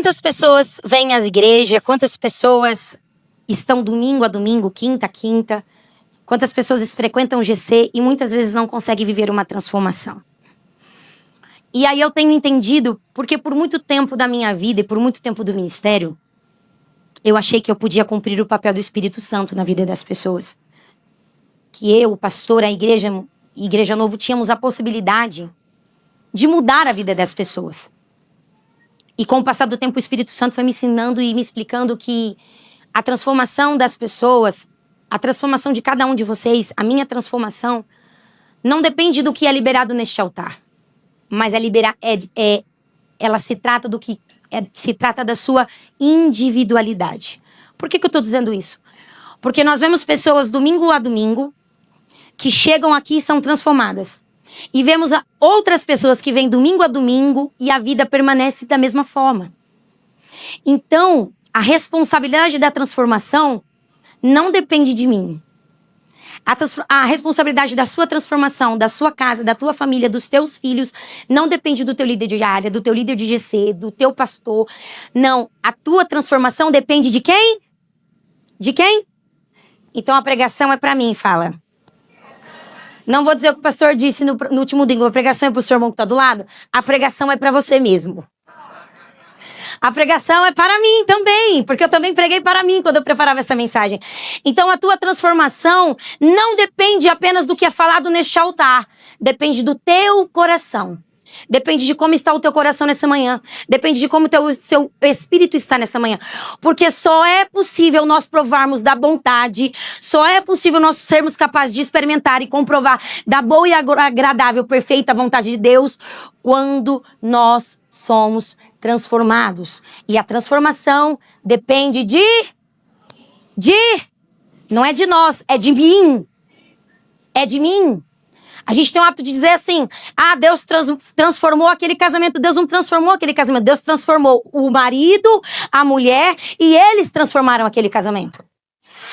Quantas pessoas vêm às igrejas? Quantas pessoas estão domingo a domingo, quinta a quinta? Quantas pessoas frequentam o GC e muitas vezes não conseguem viver uma transformação? E aí eu tenho entendido, porque por muito tempo da minha vida e por muito tempo do ministério, eu achei que eu podia cumprir o papel do Espírito Santo na vida das pessoas. Que eu, o pastor, a Igreja Novo, tínhamos a possibilidade de mudar a vida das pessoas. E com o passar do tempo, o Espírito Santo foi me ensinando e me explicando que a transformação das pessoas, a transformação de cada um de vocês, a minha transformação, não depende do que é liberado neste altar. Mas ela se trata se trata da sua individualidade. Por que eu estou dizendo isso? Porque nós vemos pessoas domingo a domingo que chegam aqui e são transformadas. E vemos outras pessoas que vêm domingo a domingo e a vida permanece da mesma forma. Então, a responsabilidade da transformação não depende de mim. A responsabilidade da sua transformação, da sua casa, da tua família, dos teus filhos, não depende do teu líder de área, do teu líder de GC, do teu pastor. Não, a tua transformação depende de quem? De quem? Então a pregação é para mim, fala. Não vou dizer o que o pastor disse no último domingo. A pregação é para o seu irmão que está do lado. A pregação é para você mesmo. A pregação é para mim também. Porque eu também preguei para mim quando eu preparava essa mensagem. Então a tua transformação não depende apenas do que é falado neste altar. Depende do teu coração. Depende de como está o teu coração nessa manhã. Depende de como o seu espírito está nessa manhã. Porque só é possível nós provarmos da bondade. Só é possível nós sermos capazes de experimentar e comprovar da boa e agradável, perfeita vontade de Deus quando nós somos transformados. E a transformação depende não é de nós, é de mim. É de mim. A gente tem o hábito de dizer assim, Deus transformou aquele casamento. Deus não transformou aquele casamento. Deus transformou o marido, a mulher, e eles transformaram aquele casamento.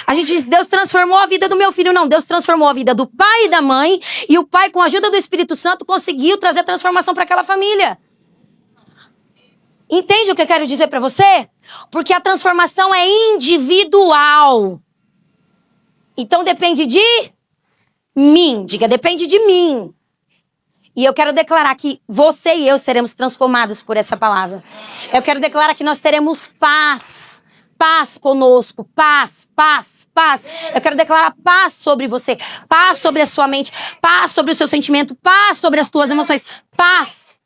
A gente diz, Deus transformou a vida do meu filho. Não, Deus transformou a vida do pai e da mãe, e o pai, com a ajuda do Espírito Santo, conseguiu trazer transformação para aquela família. Entende o que eu quero dizer para você? Porque a transformação é individual. Então depende de mim, diga, depende de mim. E eu quero declarar que você e eu seremos transformados por essa palavra. Eu quero declarar que nós teremos paz. Paz conosco, paz. Eu quero declarar paz sobre você, paz sobre a sua mente, paz sobre o seu sentimento, paz sobre as tuas emoções, paz.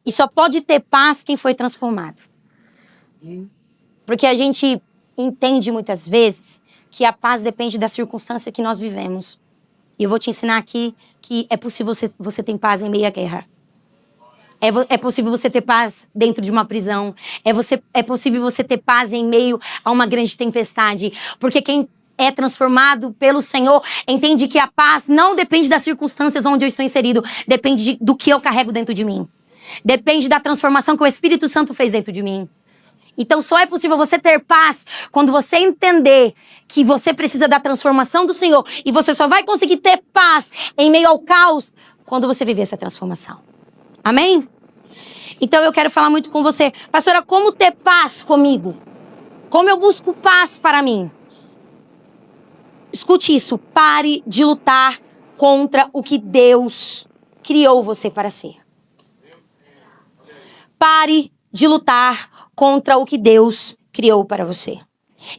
E só pode ter paz quem foi transformado. Porque a gente entende muitas vezes que a paz depende da circunstância que nós vivemos. E eu vou te ensinar aqui que é possível você ter paz em meio à guerra. É possível você ter paz dentro de uma prisão. É possível você ter paz em meio a uma grande tempestade. Porque quem é transformado pelo Senhor entende que a paz não depende das circunstâncias onde eu estou inserido. Depende do que eu carrego dentro de mim. Depende da transformação que o Espírito Santo fez dentro de mim. Então só é possível você ter paz quando você entender que você precisa da transformação do Senhor. E você só vai conseguir ter paz em meio ao caos quando você viver essa transformação. Amém? Então eu quero falar muito com você. Pastora, como ter paz comigo? Como eu busco paz para mim? Escute isso. Pare de lutar contra o que Deus criou você para ser. Pare de lutar contra o que Deus criou para você.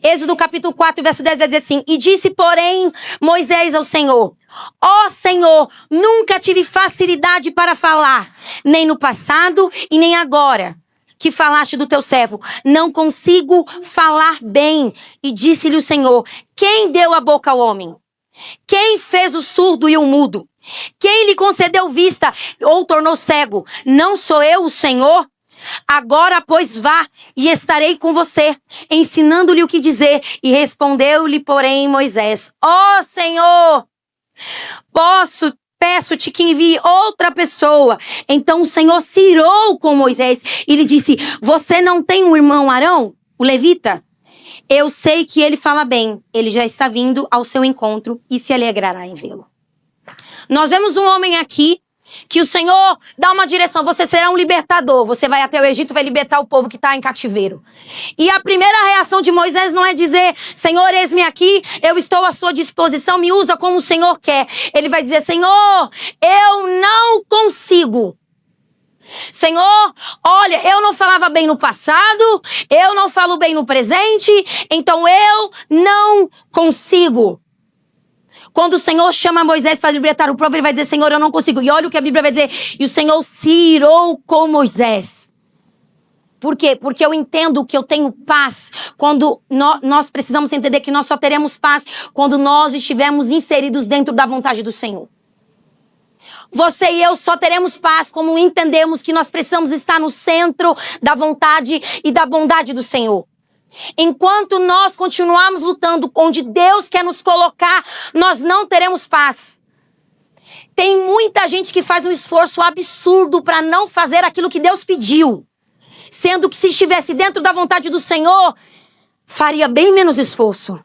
Êxodo capítulo 4, verso 10 vai dizer assim: E disse, porém, Moisés ao Senhor: Ó Senhor, nunca tive facilidade para falar, nem no passado e nem agora, que falaste do teu servo. Não consigo falar bem. E disse-lhe o Senhor: Quem deu a boca ao homem? Quem fez o surdo e o mudo? Quem lhe concedeu vista ou tornou cego? Não sou eu, o Senhor? Agora, pois, vá e estarei com você, ensinando-lhe o que dizer. E respondeu-lhe, porém, Moisés: Ó Senhor, peço-te que envie outra pessoa. Então o Senhor se irou com Moisés e lhe disse: Você não tem um irmão Arão, o levita? Eu sei que ele fala bem. Ele já está vindo ao seu encontro e se alegrará em vê-lo. Nós vemos um homem aqui que o Senhor dá uma direção. Você será um libertador. Você vai até o Egito e vai libertar o povo que está em cativeiro. E a primeira reação de Moisés não é dizer, Senhor, eis-me aqui, eu estou à sua disposição, me usa como o Senhor quer. Ele vai dizer, Senhor, eu não consigo. Senhor, olha, eu não falava bem no passado, eu não falo bem no presente, então eu não consigo. Quando o Senhor chama Moisés para libertar o povo, ele vai dizer, Senhor, eu não consigo. E olha o que a Bíblia vai dizer, e o Senhor se irou com Moisés. Por quê? Porque eu entendo que eu tenho paz quando nós precisamos entender que nós só teremos paz quando nós estivermos inseridos dentro da vontade do Senhor. Você e eu só teremos paz como entendemos que nós precisamos estar no centro da vontade e da bondade do Senhor. Enquanto nós continuarmos lutando onde Deus quer nos colocar, nós não teremos paz. Tem muita gente que faz um esforço absurdo para não fazer aquilo que Deus pediu. Sendo que se estivesse dentro da vontade do Senhor, faria bem menos esforço.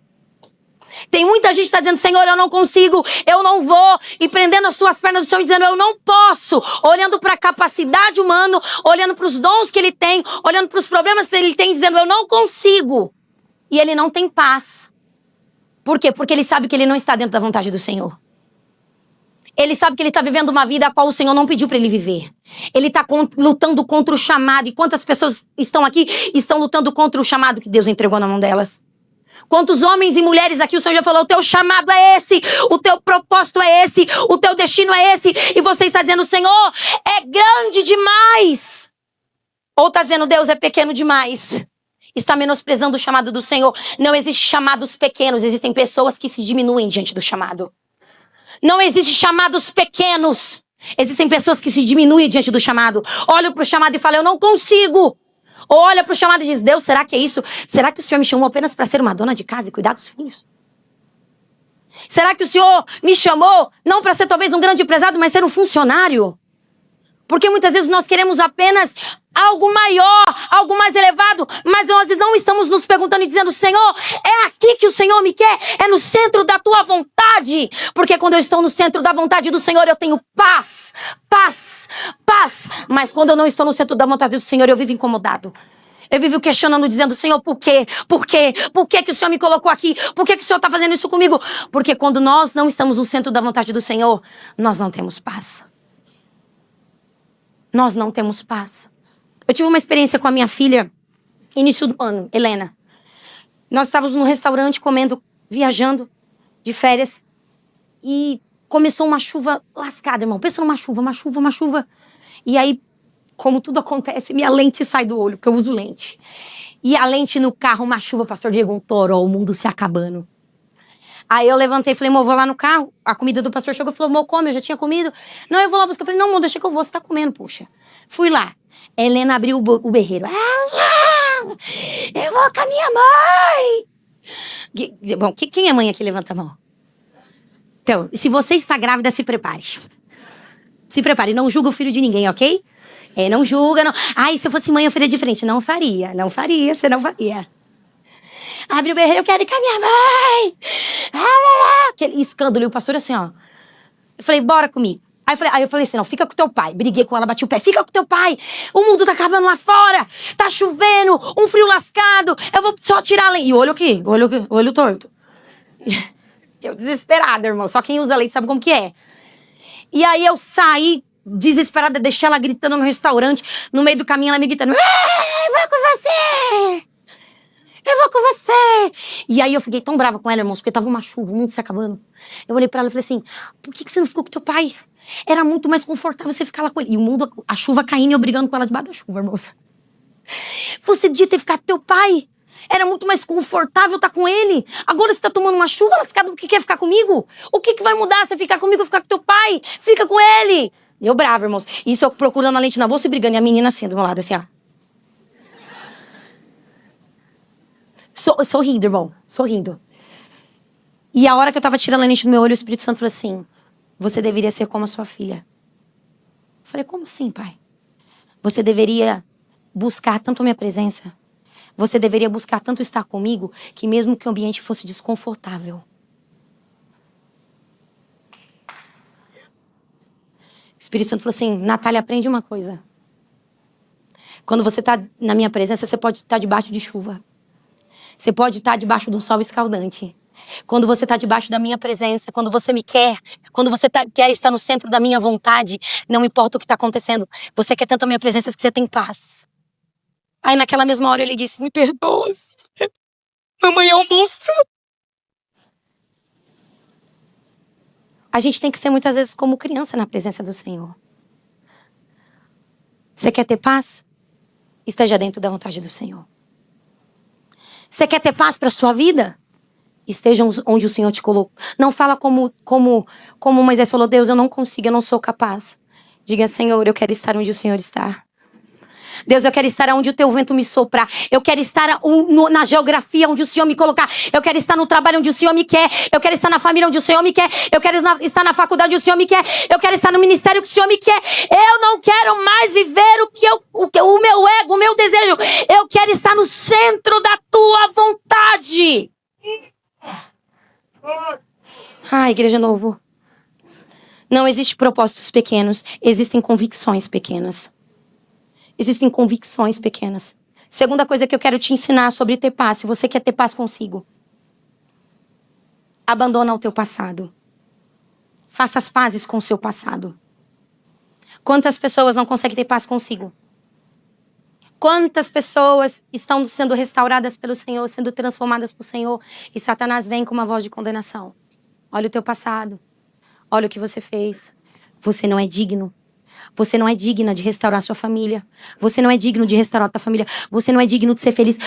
Tem muita gente que está dizendo, Senhor, eu não consigo, eu não vou, e prendendo as suas pernas do chão e dizendo, eu não posso, olhando para a capacidade humana, olhando para os dons que ele tem, olhando para os problemas que ele tem, dizendo, eu não consigo. E ele não tem paz. Por quê? Porque ele sabe que ele não está dentro da vontade do Senhor. Ele sabe que ele está vivendo uma vida a qual o Senhor não pediu para ele viver. Ele está lutando contra o chamado. E quantas pessoas estão aqui estão lutando contra o chamado que Deus entregou na mão delas? Quantos homens e mulheres aqui o Senhor já falou, o teu chamado é esse, o teu propósito é esse, o teu destino é esse, e você está dizendo, Senhor, é grande demais. Ou está dizendo, Deus é pequeno demais. Está menosprezando o chamado do Senhor. Não existe chamados pequenos, existem pessoas que se diminuem diante do chamado. Não existe chamados pequenos, existem pessoas que se diminuem diante do chamado. Olham para o chamado e falam, eu não consigo. Ou olha para o chamado e diz, Deus, será que é isso? Será que o Senhor me chamou apenas para ser uma dona de casa e cuidar dos filhos? Será que o Senhor me chamou não para ser talvez um grande empresário, mas ser um funcionário? Porque muitas vezes nós queremos apenas algo maior, algo mais elevado, mas nós não estamos nos perguntando e dizendo, Senhor, é aqui que o Senhor me quer, é no centro da tua vontade. Porque quando eu estou no centro da vontade do Senhor, eu tenho paz, paz, paz. Mas quando eu não estou no centro da vontade do Senhor, eu vivo incomodado. Eu vivo questionando, dizendo, Senhor, por quê? Por quê? Por que que o Senhor me colocou aqui? Por que que o Senhor está fazendo isso comigo? Porque quando nós não estamos no centro da vontade do Senhor, nós não temos paz. Nós não temos paz. Eu tive uma experiência com a minha filha, início do ano, Helena. Nós estávamos num restaurante comendo, viajando de férias. E começou uma chuva lascada, irmão. Pensa numa chuva, uma chuva, uma chuva. E aí, como tudo acontece, minha lente sai do olho, porque eu uso lente. E a lente no carro, uma chuva, pastor Diego, um toró, o mundo se acabando. Aí eu levantei e falei, amor, vou lá no carro. A comida do pastor chegou e falou, amor, come, eu já tinha comido. Não, eu vou lá buscar. Eu falei, não, amor, deixa que eu vou, você tá comendo, puxa. Fui lá. Helena abriu o berreiro. Eu vou com a minha mãe. Bom, quem é mãe aqui? Levanta a mão. Então, se você está grávida, se prepare. Se prepare, não julga o filho de ninguém, ok? Não julga, não. Ai, se eu fosse mãe, eu faria diferente. Não faria, você não faria. Abre o berreiro, eu quero ir com a minha mãe. Aquele escândalo, e o pastor assim, ó. Eu falei, bora comigo. Aí eu falei assim, não, fica com teu pai. Briguei com ela, bati o pé. Fica com teu pai. O mundo tá acabando lá fora. Tá chovendo, um frio lascado. Eu vou só tirar a lente. E olho aqui, olho torto. Eu desesperada, irmão. Só quem usa leite sabe como que é. E aí eu saí desesperada, deixei ela gritando no restaurante. No meio do caminho, ela me gritando, eu vou com você. Eu vou com você. E aí eu fiquei tão brava com ela, irmãos, porque tava uma chuva, o mundo se acabando. Eu olhei pra ela e falei assim, por que você não ficou com teu pai? Era muito mais confortável você ficar lá com ele. E o mundo, a chuva caindo e eu brigando com ela debaixo da chuva, irmãos. Você devia ter ficado com teu pai. Era muito mais confortável estar com ele. Agora você tá tomando uma chuva lascada, o que quer ficar comigo? O que vai mudar você ficar comigo ou ficar com teu pai? Fica com ele. Eu brava, irmãos. Isso eu procurando a lente na bolsa e brigando. E a menina assim, do meu lado, assim, ó. Sorrindo, irmão. Sorrindo. E a hora que eu tava tirando a lente do meu olho, o Espírito Santo falou assim, você deveria ser como a sua filha. Eu falei, como assim, pai? Você deveria buscar tanto a minha presença. Você deveria buscar tanto estar comigo, que mesmo que o ambiente fosse desconfortável. Espírito Santo falou assim, Natália, aprende uma coisa. Quando você está na minha presença, você pode estar debaixo de chuva. Você pode estar debaixo de um sol escaldante. Quando você está debaixo da minha presença, quando você me quer, quando você quer estar no centro da minha vontade, não importa o que está acontecendo, você quer tanto a minha presença que você tem paz. Aí naquela mesma hora ele disse, me perdoa, filha. Mamãe é um monstro. A gente tem que ser muitas vezes como criança na presença do Senhor. Você quer ter paz? Esteja dentro da vontade do Senhor. Você quer ter paz para a sua vida? Esteja onde o Senhor te colocou. Não fala como Moisés falou, Deus, eu não consigo, eu não sou capaz. Diga, Senhor, eu quero estar onde o Senhor está. Deus, eu quero estar onde o teu vento me soprar. Eu quero estar na geografia onde o Senhor me colocar. Eu quero estar no trabalho onde o Senhor me quer. Eu quero estar na família onde o Senhor me quer. Eu quero estar na faculdade onde o Senhor me quer. Eu quero estar no ministério que o Senhor me quer. Eu não quero mais viver o meu ego, o meu desejo. Eu quero estar no centro da tua vontade. Igreja Novo. Não existe propósitos pequenos. Existem convicções pequenas. Existem convicções pequenas. Segunda coisa que eu quero te ensinar sobre ter paz. Se você quer ter paz consigo, abandona o teu passado. Faça as pazes com o seu passado. Quantas pessoas não conseguem ter paz consigo? Quantas pessoas estão sendo restauradas pelo Senhor, sendo transformadas pelo Senhor, e Satanás vem com uma voz de condenação. Olha o teu passado. Olha o que você fez. Você não é digno. Você não é digna de restaurar sua família. Você não é digno de restaurar tua família. Você não é digno de ser feliz.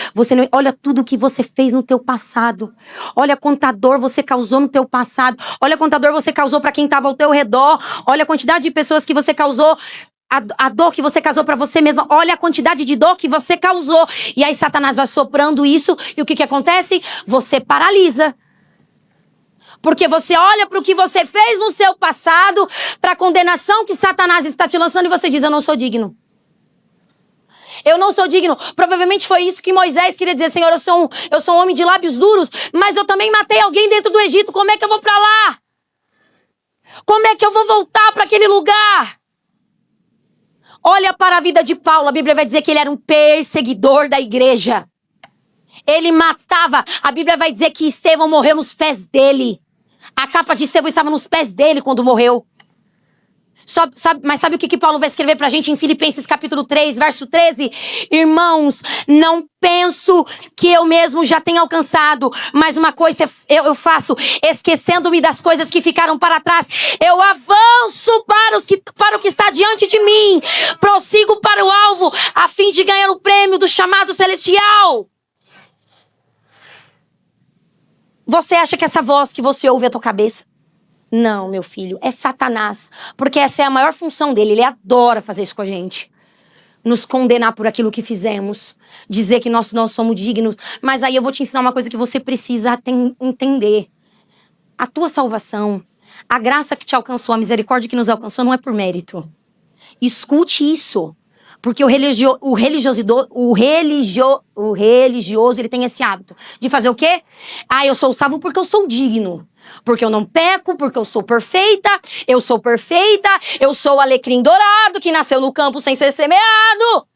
Olha tudo o que você fez no teu passado. Olha quanta dor você causou no teu passado. Olha quanta dor você causou para quem estava ao teu redor. Olha a quantidade de pessoas que você causou. A dor que você causou para você mesma. Olha a quantidade de dor que você causou. E aí Satanás vai soprando isso. E o que acontece? Você paralisa. Porque você olha para o que você fez no seu passado, para a condenação que Satanás está te lançando e você diz, eu não sou digno. Eu não sou digno. Provavelmente foi isso que Moisés queria dizer, Senhor, eu sou um homem de lábios duros, mas eu também matei alguém dentro do Egito, como é que eu vou para lá? Como é que eu vou voltar para aquele lugar? Olha para a vida de Paulo, a Bíblia vai dizer que ele era um perseguidor da igreja. Ele matava, a Bíblia vai dizer que Estevão morreu nos pés dele. A capa de Estevão estava nos pés dele quando morreu. Mas sabe o que Paulo vai escrever pra gente em Filipenses capítulo 3, verso 13? Irmãos, não penso que eu mesmo já tenha alcançado, mas uma coisa eu faço, esquecendo-me das coisas que ficaram para trás. Eu avanço para o que está diante de mim. Prossigo para o alvo, a fim de ganhar o prêmio do chamado celestial. Você acha que essa voz que você ouve é a tua cabeça? Não, meu filho, é Satanás. Porque essa é a maior função dele. Ele adora fazer isso com a gente. Nos condenar por aquilo que fizemos. Dizer que nós somos dignos. Mas aí eu vou te ensinar uma coisa que você precisa entender. A tua salvação, a graça que te alcançou, a misericórdia que nos alcançou, não é por mérito. Escute isso. Porque o religioso, ele tem esse hábito de fazer o quê? Eu sou salvo porque eu sou digno. Porque eu não peco, porque eu sou perfeita, eu sou o alecrim dourado que nasceu no campo sem ser semeado.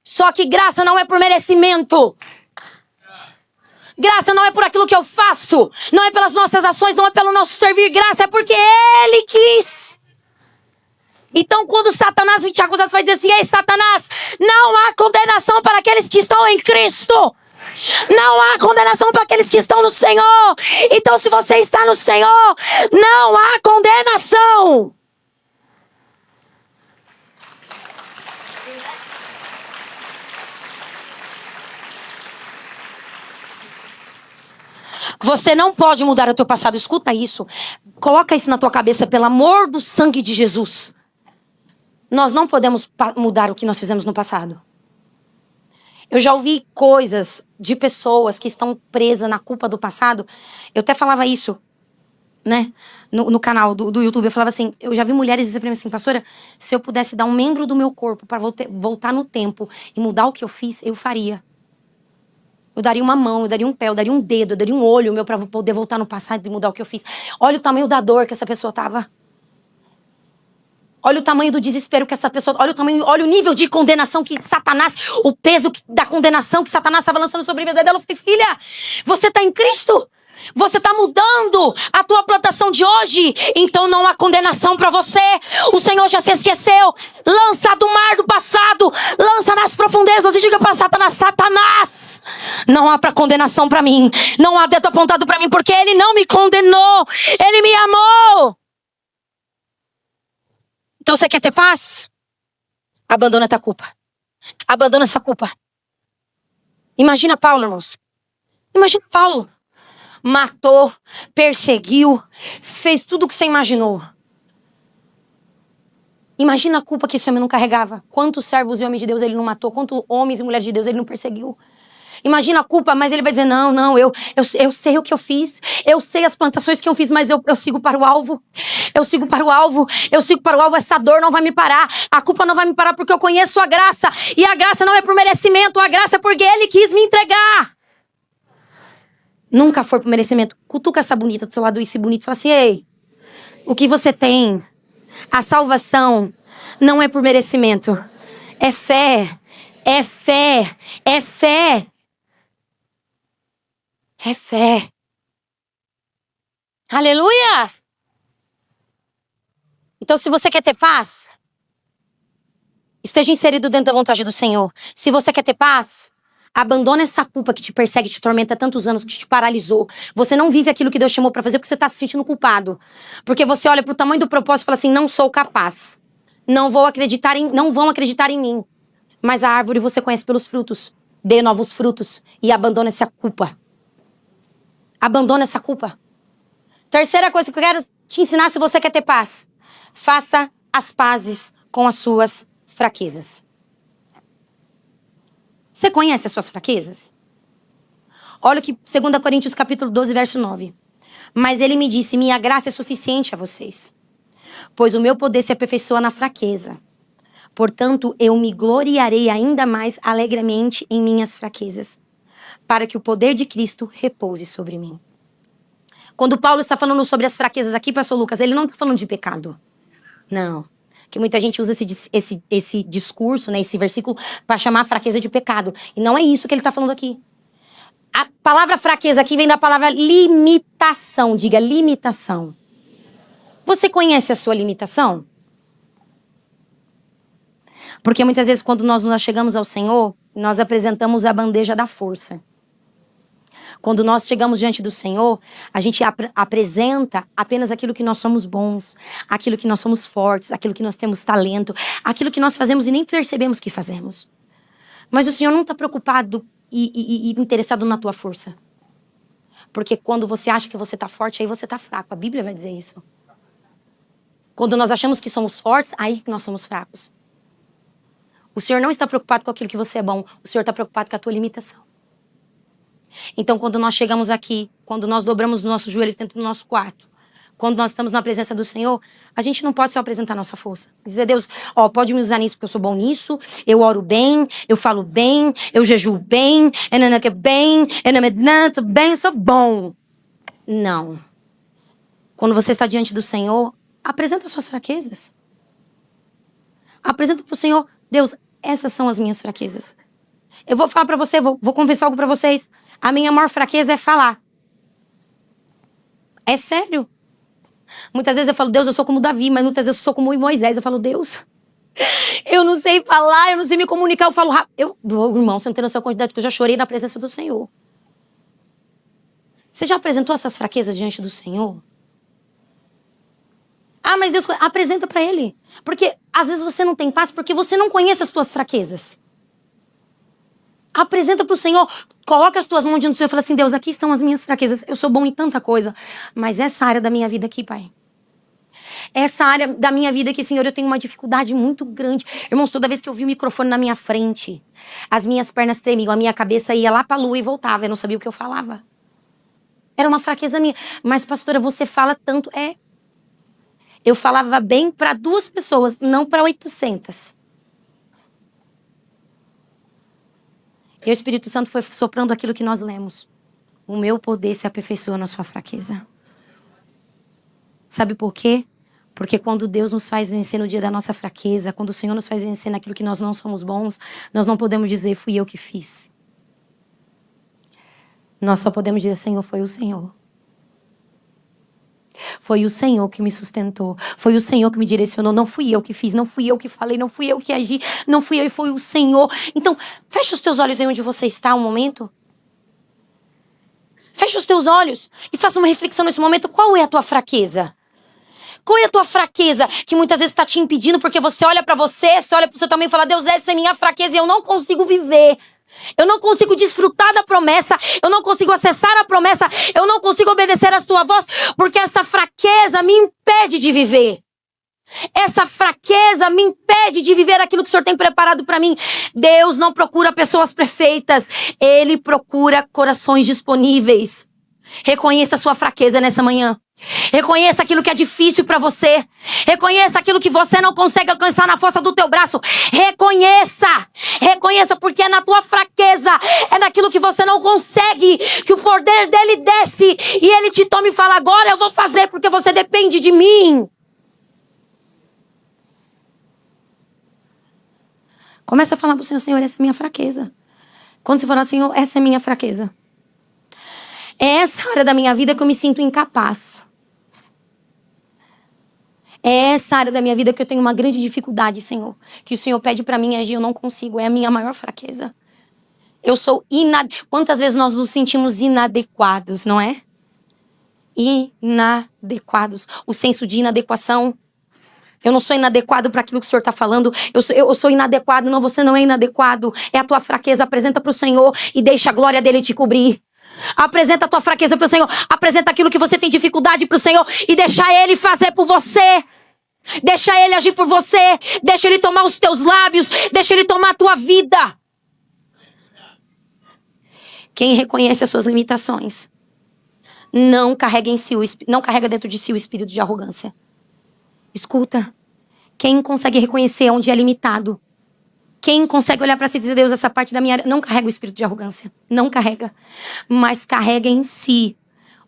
Só que graça não é por merecimento. Graça não é por aquilo que eu faço, não é pelas nossas ações, não é pelo nosso servir. Graça é porque Ele quis. Então, quando Satanás vir te acusar, você vai dizer assim, ei, Satanás, não há condenação para aqueles que estão em Cristo. Não há condenação para aqueles que estão no Senhor. Então, se você está no Senhor, não há condenação. Você não pode mudar o teu passado. Escuta isso. Coloca isso na tua cabeça, pelo amor do sangue de Jesus. Nós não podemos mudar o que nós fizemos no passado. Eu já ouvi coisas de pessoas que estão presas na culpa do passado. Eu até falava isso, né? No canal do YouTube. Eu falava assim, eu já vi mulheres dizer pra mim assim, pastora, se eu pudesse dar um membro do meu corpo para voltar no tempo e mudar o que eu fiz, eu faria. Eu daria uma mão, eu daria um pé, eu daria um dedo, eu daria um olho meu pra poder voltar no passado e mudar o que eu fiz. Olha o tamanho da dor que essa pessoa tava. Olha o tamanho do desespero que essa pessoa... Olha o nível de condenação que Satanás... O peso da condenação que Satanás estava lançando sobre a vida dela. Eu falei, filha, você está em Cristo. Você está mudando a tua plantação de hoje. Então não há condenação para você. O Senhor já se esqueceu. Lança do mar do passado. Lança nas profundezas e diga para Satanás, Satanás, não há para condenação para mim. Não há dedo apontado para mim, porque Ele não me condenou. Ele me amou. Então você quer ter paz? Abandona essa culpa. Abandona essa culpa. Imagina Paulo, irmãos. Imagina Paulo. Matou, perseguiu, fez tudo o que você imaginou. Imagina a culpa que esse homem não carregava. Quantos servos e homens de Deus ele não matou? Quantos homens e mulheres de Deus ele não perseguiu? Imagina a culpa, mas ele vai dizer, não, eu sei o que eu fiz. Eu sei as plantações que eu fiz, mas eu sigo para o alvo. Eu sigo para o alvo. Eu sigo para o alvo. Essa dor não vai me parar. A culpa não vai me parar porque eu conheço a graça. E a graça não é por merecimento. A graça é porque Ele quis me entregar. Nunca for por merecimento. Cutuca essa bonita do seu lado, esse bonito. Fala assim, ei, o que você tem, a salvação, não é por merecimento. É fé. É fé. É fé. É fé. Aleluia! Então, se você quer ter paz, esteja inserido dentro da vontade do Senhor. Se você quer ter paz, abandona essa culpa que te persegue, te tormenta há tantos anos, que te paralisou. Você não vive aquilo que Deus chamou para fazer porque você está se sentindo culpado. Porque você olha para o tamanho do propósito e fala assim, não sou capaz. Não vão acreditar em mim. Mas a árvore você conhece pelos frutos. Dê novos frutos e abandona essa culpa. Abandona essa culpa. Terceira coisa que eu quero te ensinar se você quer ter paz. Faça as pazes com as suas fraquezas. Você conhece as suas fraquezas? Olha o que 2 Coríntios capítulo 12, verso 9. Mas ele me disse, minha graça é suficiente a vocês, pois o meu poder se aperfeiçoa na fraqueza. Portanto, eu me gloriarei ainda mais alegremente em minhas fraquezas, para que o poder de Cristo repouse sobre mim. Quando Paulo está falando sobre as fraquezas aqui, pastor Lucas, ele não está falando de pecado. Não. Que muita gente usa esse discurso, né, esse versículo, para chamar a fraqueza de pecado. E não é isso que ele está falando aqui. A palavra fraqueza aqui vem da palavra limitação. Diga limitação. Você conhece a sua limitação? Porque muitas vezes quando nós chegamos ao Senhor, nós apresentamos a bandeja da força. Quando nós chegamos diante do Senhor, a gente apresenta apenas aquilo que nós somos bons, aquilo que nós somos fortes, aquilo que nós temos talento, aquilo que nós fazemos e nem percebemos que fazemos. Mas o Senhor não está preocupado e interessado na tua força. Porque quando você acha que você está forte, aí você está fraco. A Bíblia vai dizer isso. Quando nós achamos que somos fortes, aí que nós somos fracos. O Senhor não está preocupado com aquilo que você é bom. O Senhor está preocupado com a tua limitação. Então, quando nós chegamos aqui, quando nós dobramos os nossos joelhos dentro do nosso quarto, quando nós estamos na presença do Senhor, a gente não pode só apresentar nossa força. Dizer, Deus, pode me usar nisso porque eu sou bom nisso, eu oro bem, eu falo bem, eu jejuo bem, eu sou bom. Não. Quando você está diante do Senhor, apresenta suas fraquezas. Apresenta para o Senhor, Deus, essas são as minhas fraquezas. Eu vou falar para você, vou confessar algo para vocês. A minha maior fraqueza é falar. É sério. Muitas vezes eu falo, Deus, eu sou como Davi, mas muitas vezes eu sou como Moisés. Eu falo, Deus, eu não sei falar, eu não sei me comunicar, eu falo rápido. Irmão, você não tem noção da quantidade que eu já chorei na presença do Senhor. Você já apresentou essas fraquezas diante do Senhor? Ah, mas Deus, apresenta para Ele. Porque às vezes você não tem paz porque você não conhece as suas fraquezas. Apresenta para o Senhor, coloca as tuas mãos diante do Senhor e fala assim, Deus, aqui estão as minhas fraquezas. Eu sou bom em tanta coisa, mas essa área da minha vida aqui, Pai. Essa área da minha vida aqui, Senhor, eu tenho uma dificuldade muito grande. Irmãos, toda vez que eu vi o microfone na minha frente, as minhas pernas tremiam, a minha cabeça ia lá para a lua e voltava. Eu não sabia o que eu falava. Era uma fraqueza minha. Mas, pastora, você fala tanto. Eu falava bem para 2 pessoas, não para 800. E o Espírito Santo foi soprando aquilo que nós lemos. O meu poder se aperfeiçoa na sua fraqueza. Sabe por quê? Porque quando Deus nos faz vencer no dia da nossa fraqueza, quando o Senhor nos faz vencer naquilo que nós não somos bons, nós não podemos dizer, fui eu que fiz. Nós só podemos dizer, Senhor, foi o Senhor. Foi o Senhor que me sustentou. Foi o Senhor que me direcionou. Não fui eu que fiz, não fui eu que falei, não fui eu que agi, não fui eu, foi o Senhor. Então, fecha os teus olhos aí onde você está um momento. Fecha os teus olhos e faça uma reflexão nesse momento. Qual é a tua fraqueza? Qual é a tua fraqueza que muitas vezes está te impedindo porque você olha para você olha para o seu tamanho e fala, Deus, essa é minha fraqueza e eu não consigo viver. Eu não consigo desfrutar da promessa, eu não consigo acessar a promessa, eu não consigo obedecer a tua voz, porque essa fraqueza me impede de viver. Essa fraqueza me impede de viver aquilo que o Senhor tem preparado para mim. Deus não procura pessoas perfeitas, Ele procura corações disponíveis. Reconheça a sua fraqueza nessa manhã. Reconheça aquilo que é difícil para você. Reconheça aquilo que você não consegue alcançar na força do teu braço. Reconheça. Reconheça, porque é na tua fraqueza, é naquilo que você não consegue, que o poder dele desce e ele te toma e fala, agora eu vou fazer porque você depende de mim. Começa a falar pro Senhor, Senhor, essa é minha fraqueza. Quando você falar, Senhor, essa é minha fraqueza. É essa área da minha vida que eu me sinto incapaz. É essa área da minha vida que eu tenho uma grande dificuldade, Senhor. Que o Senhor pede pra mim agir, eu não consigo. É a minha maior fraqueza. Eu sou Quantas vezes nós nos sentimos inadequados, não é? Inadequados. O senso de inadequação. Eu não sou inadequado para aquilo que o Senhor está falando. Eu sou inadequado. Não, você não é inadequado. É a tua fraqueza. Apresenta para o Senhor e deixa a glória dele te cobrir. Apresenta a tua fraqueza para o Senhor. Apresenta aquilo que você tem dificuldade para o Senhor e deixa ele fazer por você. Deixa ele agir por você. Deixa ele tomar os teus lábios. Deixa ele tomar a tua vida. Quem reconhece as suas limitações não carrega dentro de si o espírito de arrogância. Escuta, quem consegue reconhecer onde é limitado, quem consegue olhar para si e dizer, Deus, essa parte da minha área, não carrega o espírito de arrogância, não carrega, mas carrega em si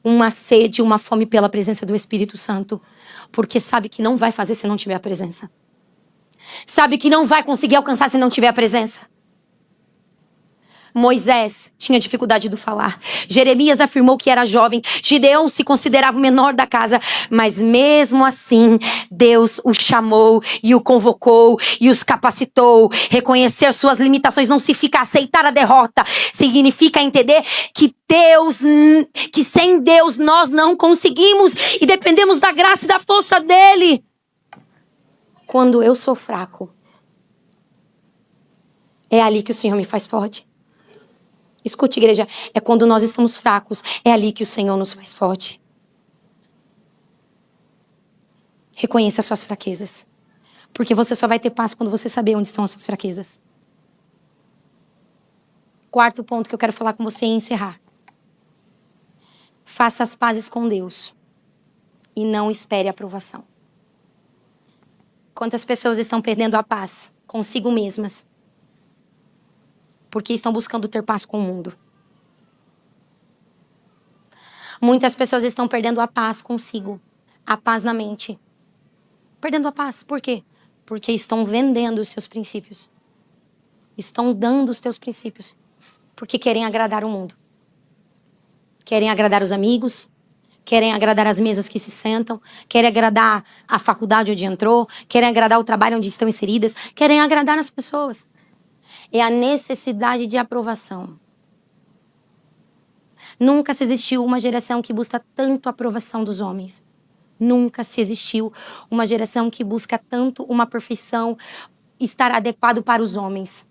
uma sede, uma fome pela presença do Espírito Santo, porque sabe que não vai fazer se não tiver a presença, sabe que não vai conseguir alcançar se não tiver a presença. Moisés tinha dificuldade do falar. Jeremias afirmou que era jovem. Gideão se considerava o menor da casa. Mas mesmo assim, Deus o chamou e o convocou e os capacitou. Reconhecer suas limitações não significa aceitar a derrota. Significa entender que sem Deus nós não conseguimos e dependemos da graça e da força dele. Quando eu sou fraco, é ali que o Senhor me faz forte. Escute, igreja, é quando nós estamos fracos, é ali que o Senhor nos faz forte. Reconheça as suas fraquezas, porque você só vai ter paz quando você saber onde estão as suas fraquezas. Quarto ponto que eu quero falar com você e encerrar. Faça as pazes com Deus e não espere a aprovação. Quantas pessoas estão perdendo a paz consigo mesmas? Porque estão buscando ter paz com o mundo. Muitas pessoas estão perdendo a paz consigo. A paz na mente. Perdendo a paz. Por quê? Porque estão vendendo os seus princípios. Estão dando os teus princípios. Porque querem agradar o mundo. Querem agradar os amigos. Querem agradar as mesas que se sentam. Querem agradar a faculdade onde entrou. Querem agradar o trabalho onde estão inseridas. Querem agradar as pessoas. É a necessidade de aprovação. Nunca se existiu uma geração que busca tanto a aprovação dos homens. Nunca se existiu uma geração que busca tanto uma perfeição, estar adequado para os homens.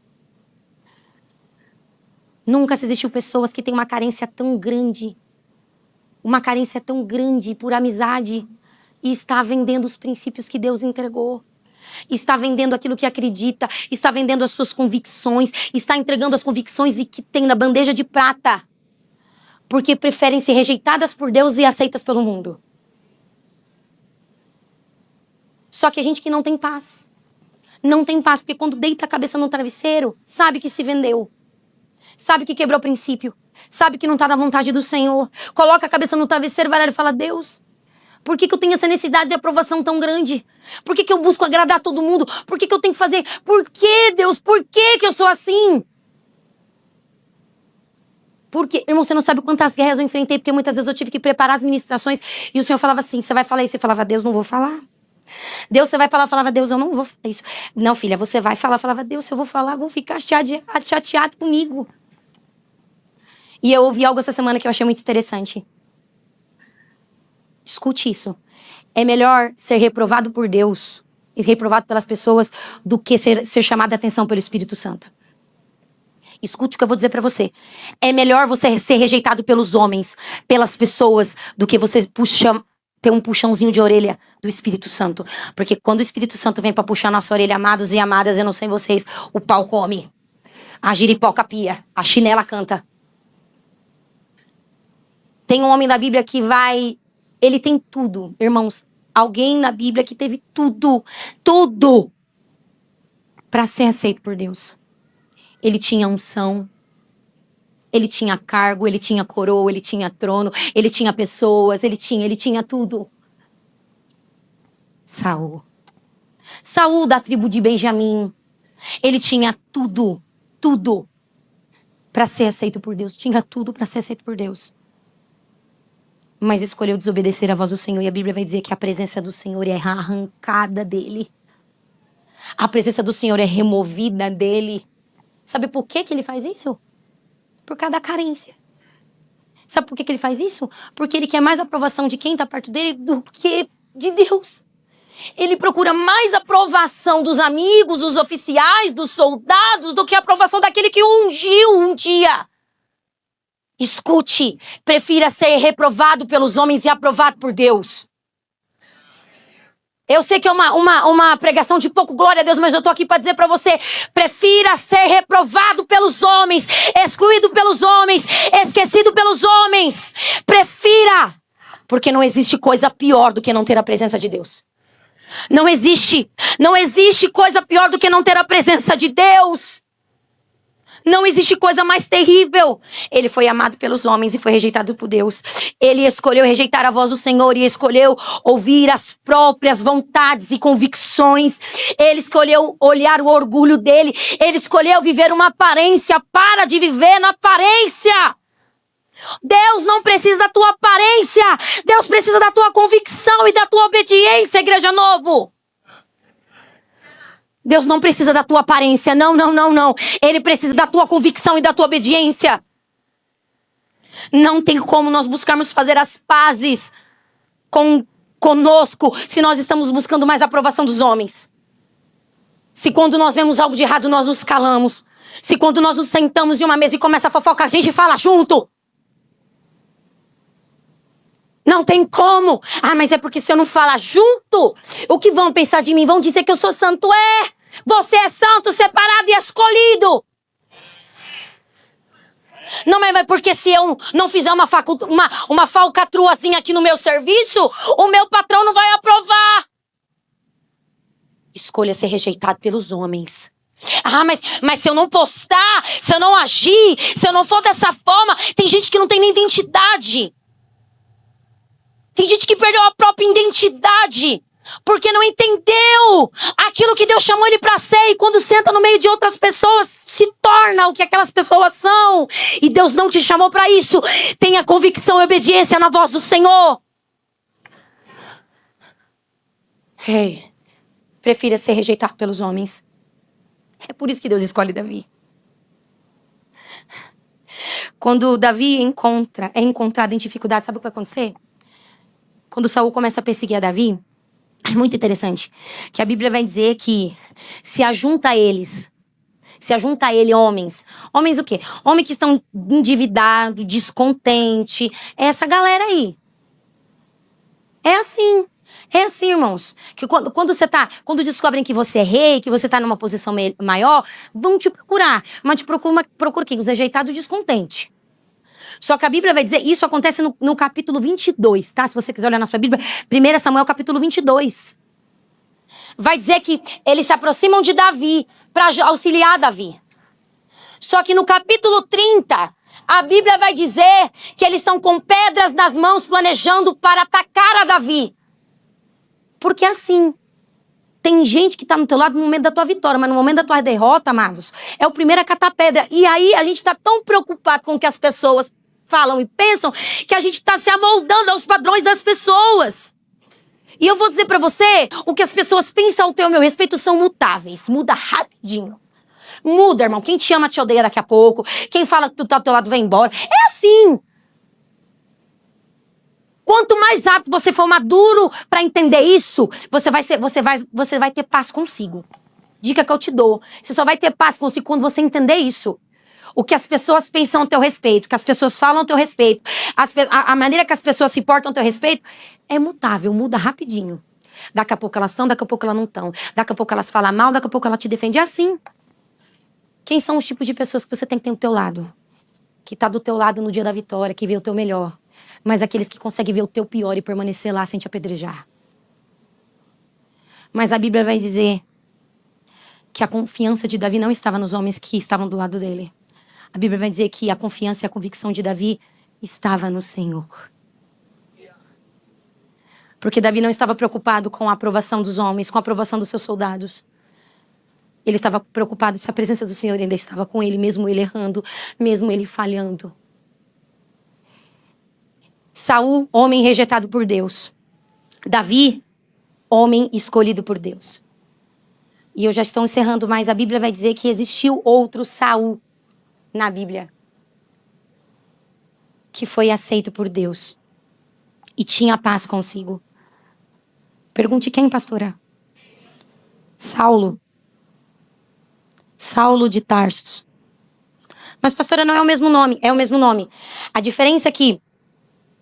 Nunca se existiu pessoas que têm uma carência tão grande por amizade e está vendendo os princípios que Deus entregou. Está vendendo aquilo que acredita, está vendendo as suas convicções, está entregando as convicções e que tem na bandeja de prata, porque preferem ser rejeitadas por Deus e aceitas pelo mundo. Só que a gente que não tem paz, porque quando deita a cabeça no travesseiro, sabe que se vendeu, sabe que quebrou o princípio, sabe que não está na vontade do Senhor, coloca a cabeça no travesseiro, vai lá e fala, Deus, Por que eu tenho essa necessidade de aprovação tão grande? Por que eu busco agradar todo mundo? Por que eu tenho que fazer? Por que, Deus? Por que eu sou assim? Porque, irmão, você não sabe quantas guerras eu enfrentei, porque muitas vezes eu tive que preparar as ministrações e o Senhor falava assim, você vai falar isso? Eu falava, Deus, não vou falar. Deus, você vai falar? Eu falava, Deus, eu não vou falar isso. Não, filha, você vai falar. Eu falava, Deus, se eu vou falar, vou ficar chateado comigo. E eu ouvi algo essa semana que eu achei muito interessante. Escute isso. É melhor ser reprovado por Deus e reprovado pelas pessoas do que ser chamado a atenção pelo Espírito Santo. Escute o que eu vou dizer pra você. É melhor você ser rejeitado pelos homens, pelas pessoas, do que você ter um puxãozinho de orelha do Espírito Santo. Porque quando o Espírito Santo vem pra puxar nossa orelha, amados e amadas, eu não sei vocês, o pau come. A giripoca pia, a chinela canta. Tem um homem na Bíblia que vai... Ele tem tudo, irmãos. Alguém na Bíblia que teve tudo pra ser aceito por Deus. Ele tinha unção, ele tinha cargo, ele tinha coroa, ele tinha trono, ele tinha pessoas, ele tinha tudo. Saul da tribo de Benjamim, ele tinha tudo para ser aceito por Deus, tinha tudo para ser aceito por Deus. Mas escolheu desobedecer à voz do Senhor, e a Bíblia vai dizer que a presença do Senhor é arrancada dele. A presença do Senhor é removida dele. Sabe por que ele faz isso? Por causa da carência. Sabe por que ele faz isso? Porque ele quer mais aprovação de quem está perto dele do que de Deus. Ele procura mais aprovação dos amigos, dos oficiais, dos soldados, do que a aprovação daquele que o ungiu um dia. Escute, prefira ser reprovado pelos homens e aprovado por Deus. Eu sei que é uma pregação de pouco glória a Deus, mas eu tô aqui para dizer para você, prefira ser reprovado pelos homens, excluído pelos homens, esquecido pelos homens. Prefira, porque não existe coisa pior do que não ter a presença de Deus. Não existe coisa pior do que não ter a presença de Deus. Não existe coisa mais terrível. Ele foi amado pelos homens e foi rejeitado por Deus. Ele escolheu rejeitar a voz do Senhor e escolheu ouvir as próprias vontades e convicções. Ele escolheu olhar o orgulho dele. Ele escolheu viver uma aparência. Para de viver na aparência. Deus não precisa da tua aparência. Deus precisa da tua convicção e da tua obediência, Igreja Novo. Deus não precisa da tua aparência, não. Ele precisa da tua convicção e da tua obediência. Não tem como nós buscarmos fazer as pazes conosco se nós estamos buscando mais a aprovação dos homens. Se quando nós vemos algo de errado, nós nos calamos. Se quando nós nos sentamos em uma mesa e começa a fofocar, a gente fala junto. Não tem como. Ah, mas é porque se eu não falar junto, o que vão pensar de mim? Vão dizer que eu sou santo. Você é santo, separado e escolhido. Não, mas é porque se eu não fizer uma falcatruazinha aqui no meu serviço, o meu patrão não vai aprovar. Escolha ser rejeitado pelos homens. Ah, mas se eu não postar, se eu não agir, se eu não for dessa forma, tem gente que não tem nem identidade. Tem gente que perdeu a própria identidade porque não entendeu aquilo que Deus chamou ele para ser. E quando senta no meio de outras pessoas, se torna o que aquelas pessoas são. E Deus não te chamou para isso. Tenha convicção e obediência na voz do Senhor. Prefira ser rejeitado pelos homens. É por isso que Deus escolhe Davi. Quando Davi é encontrado em dificuldade, sabe o que vai acontecer? Quando Saul começa a perseguir a Davi, é muito interessante, que a Bíblia vai dizer que se ajunta a ele homens. Homens o quê? Homens que estão endividados, descontentes. É essa galera aí. É assim, irmãos. Que quando descobrem que você é rei, que você tá numa posição maior, vão te procurar. Mas te procura quem? Os rejeitados descontentes. Só que a Bíblia vai dizer, isso acontece no capítulo 22, tá? Se você quiser olhar na sua Bíblia, 1 Samuel capítulo 22. Vai dizer que eles se aproximam de Davi para auxiliar Davi. Só que no capítulo 30, A Bíblia vai dizer que eles estão com pedras nas mãos planejando para atacar a Davi. Porque assim, tem gente que está no teu lado no momento da tua vitória, mas no momento da tua derrota, amados, é o primeiro a catar pedra. E aí a gente está tão preocupado com o que as pessoas falam e pensam que a gente está se amoldando aos padrões das pessoas. E eu vou dizer para você, o que as pessoas pensam ao teu meu respeito são mutáveis. Muda rapidinho. Muda, irmão. Quem te ama te odeia daqui a pouco. Quem fala que tu tá ao teu lado vai embora. É assim. Quanto mais rápido você for maduro para entender isso, você vai ter paz consigo. Dica que eu te dou. Você só vai ter paz consigo quando você entender isso. O que as pessoas pensam ao teu respeito, o que as pessoas falam ao teu respeito, a maneira que as pessoas se portam ao teu respeito, é mutável, muda rapidinho. Daqui a pouco elas estão, daqui a pouco elas não estão. Daqui a pouco elas falam mal, daqui a pouco ela te defende. É assim. Quem são os tipos de pessoas que você tem que ter do teu lado? Que tá do teu lado no dia da vitória, que vê o teu melhor. Mas aqueles que conseguem ver o teu pior e permanecer lá sem te apedrejar. Mas a Bíblia vai dizer que a confiança de Davi não estava nos homens que estavam do lado dele. A Bíblia vai dizer que a confiança e a convicção de Davi estava no Senhor. Porque Davi não estava preocupado com a aprovação dos homens, com a aprovação dos seus soldados. Ele estava preocupado se a presença do Senhor ainda estava com ele, mesmo ele errando, mesmo ele falhando. Saul, homem rejeitado por Deus. Davi, homem escolhido por Deus. E eu já estou encerrando, mas a Bíblia vai dizer que existiu outro Saul na Bíblia, que foi aceito por Deus e tinha paz consigo. Pergunte quem, pastora? Saulo. Saulo de Tarsos. Mas, pastora, não é o mesmo nome. É o mesmo nome. A diferença é que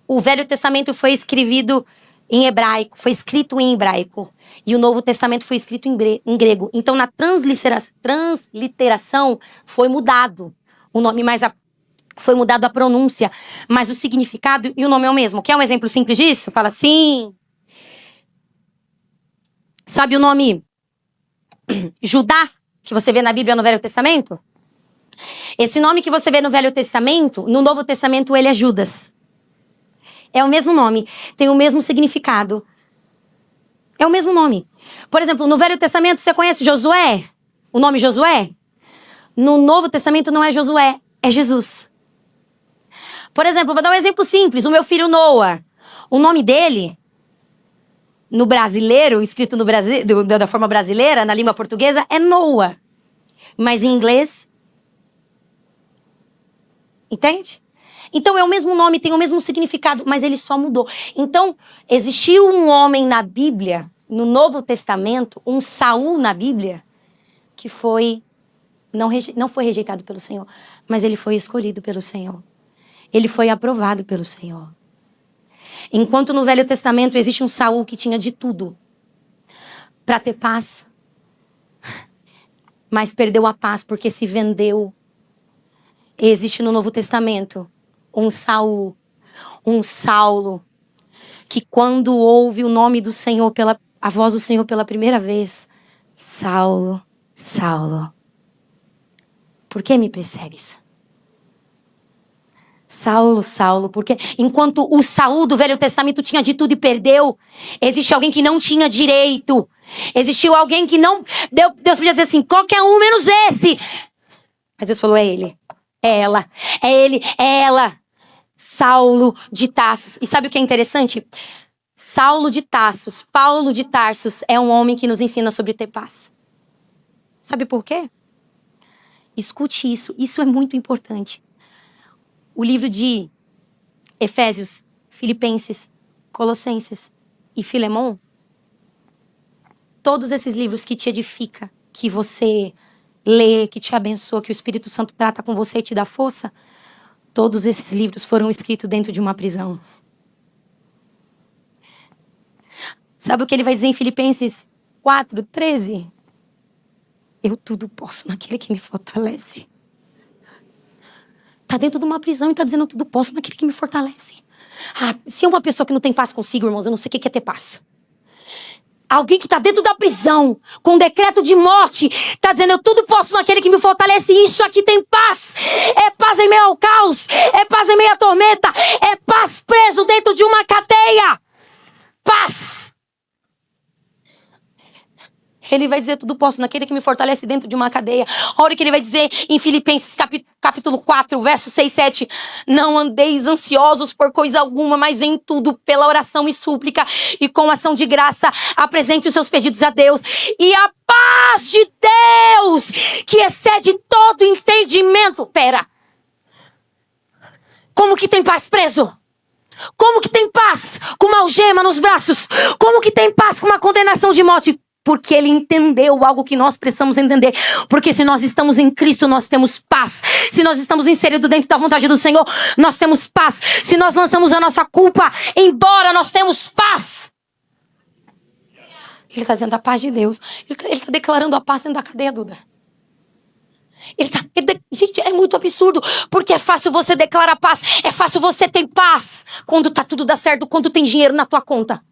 o Velho Testamento foi escrito em hebraico, foi escrito em hebraico. E o Novo Testamento foi escrito em grego. Então, na transliteração, foi mudado o nome, mas foi mudado a pronúncia. Mas o significado e o nome é o mesmo. Quer um exemplo simples disso? Fala assim. Sabe o nome Judá, que você vê na Bíblia no Velho Testamento? Esse nome que você vê no Velho Testamento, no Novo Testamento, ele é Judas. É o mesmo nome, tem o mesmo significado. É o mesmo nome. Por exemplo, no Velho Testamento, você conhece Josué? O nome Josué? No Novo Testamento não é Josué, é Jesus. Por exemplo, vou dar um exemplo simples. O meu filho Noah. O nome dele, no brasileiro, escrito no Brasil, da forma brasileira, na língua portuguesa, é Noah. Mas em inglês... Entende? Então é o mesmo nome, tem o mesmo significado, mas ele só mudou. Então, existiu um homem na Bíblia, no Novo Testamento, um Saul na Bíblia, que não foi rejeitado pelo Senhor, mas ele foi escolhido pelo Senhor. Ele foi aprovado pelo Senhor. Enquanto no Velho Testamento existe um Saul que tinha de tudo para ter paz, mas perdeu a paz porque se vendeu. Existe no Novo Testamento um Saul, um Saulo, que quando ouve o nome do Senhor, a voz do Senhor pela primeira vez, Saulo, Saulo, por que me persegues? Saulo, Saulo, porque enquanto o Saul do Velho Testamento tinha de tudo e perdeu, existe alguém que não tinha direito. Existiu alguém que não... Deus podia dizer assim, qualquer um menos esse. Mas Deus falou, é ele, é ela, é ele, é ela. Saulo de Tarsos. E sabe o que é interessante? Saulo de Tarsos, Paulo de Tarsos é um homem que nos ensina sobre ter paz. Sabe por quê? Escute isso, isso é muito importante. O livro de Efésios, Filipenses, Colossenses e Filemon, todos esses livros que te edificam, que você lê, que te abençoa, que o Espírito Santo trata com você e te dá força, todos esses livros foram escritos dentro de uma prisão. Sabe o que ele vai dizer em Filipenses 4:13? Eu tudo posso naquele que me fortalece. Está dentro de uma prisão e está dizendo tudo posso naquele que me fortalece. Se é uma pessoa que não tem paz consigo, irmãos, eu não sei o que é ter paz. Alguém que está dentro da prisão, com um decreto de morte, está dizendo, eu tudo posso naquele que me fortalece. Isso aqui tem paz. É paz em meio ao caos. É paz em meio à tormenta. É paz preso dentro de uma cadeia. Paz. Ele vai dizer, tudo posso naquele que me fortalece dentro de uma cadeia. Olha o que ele vai dizer em Filipenses capítulo 4, verso 6, 7. Não andeis ansiosos por coisa alguma, mas em tudo, pela oração e súplica, e com ação de graça, apresente os seus pedidos a Deus. E a paz de Deus, que excede todo entendimento. Pera. Como que tem paz preso? Como que tem paz com uma algema nos braços? Como que tem paz com uma condenação de morte? Porque ele entendeu algo que nós precisamos entender. Porque se nós estamos em Cristo, nós temos paz. Se nós estamos inseridos dentro da vontade do Senhor, nós temos paz. Se nós lançamos a nossa culpa embora, nós temos paz. Ele está dizendo a paz de Deus. Ele está declarando a paz dentro da cadeia, Duda. Gente, é muito absurdo. Porque é fácil você declarar paz. É fácil você ter paz quando tá tudo dá certo, quando tem dinheiro na tua conta.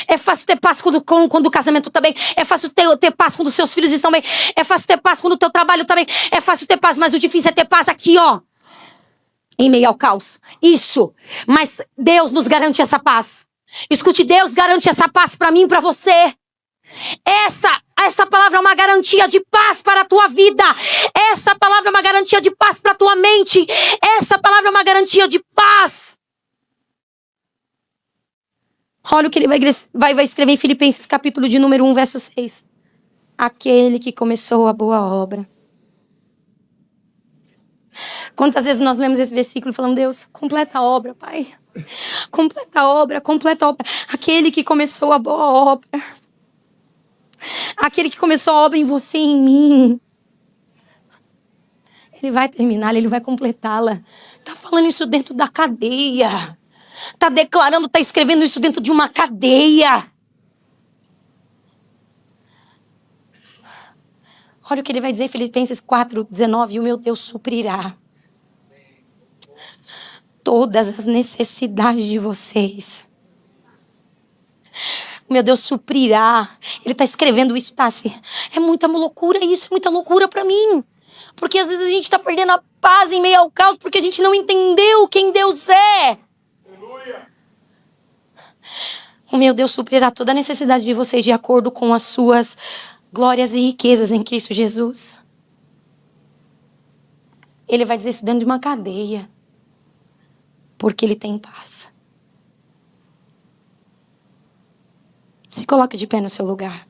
É fácil ter paz quando o casamento tá bem. É fácil ter paz quando os seus filhos estão bem. É fácil ter paz quando o teu trabalho tá bem. É fácil ter paz, mas o difícil é ter paz aqui, ó. Em meio ao caos. Isso. Mas Deus nos garante essa paz. Escute, Deus garante essa paz pra mim e pra você. Essa palavra é uma garantia de paz para a tua vida. Essa palavra é uma garantia de paz para a tua mente. Essa palavra é uma garantia de paz. Olha o que ele vai escrever em Filipenses capítulo de número 1, verso 6. Aquele que começou a boa obra. Quantas vezes nós lemos esse versículo falando, Deus, completa a obra, Pai. Completa a obra, completa a obra. Aquele que começou a boa obra. Aquele que começou a obra em você e em mim. Ele vai terminar, ele vai completá-la. Tá falando isso dentro da cadeia. Tá declarando, tá escrevendo isso dentro de uma cadeia. Olha o que ele vai dizer em Filipenses 4:19. O meu Deus suprirá todas as necessidades de vocês. O meu Deus suprirá. Ele tá escrevendo isso, Tassi. É muita loucura isso, é muita loucura pra mim. Porque às vezes a gente tá perdendo a paz em meio ao caos porque a gente não entendeu quem Deus é. O meu Deus suprirá toda a necessidade de vocês de acordo com as suas glórias e riquezas em Cristo Jesus. Ele vai dizer isso dentro de uma cadeia. Porque ele tem paz. Se coloque de pé no seu lugar.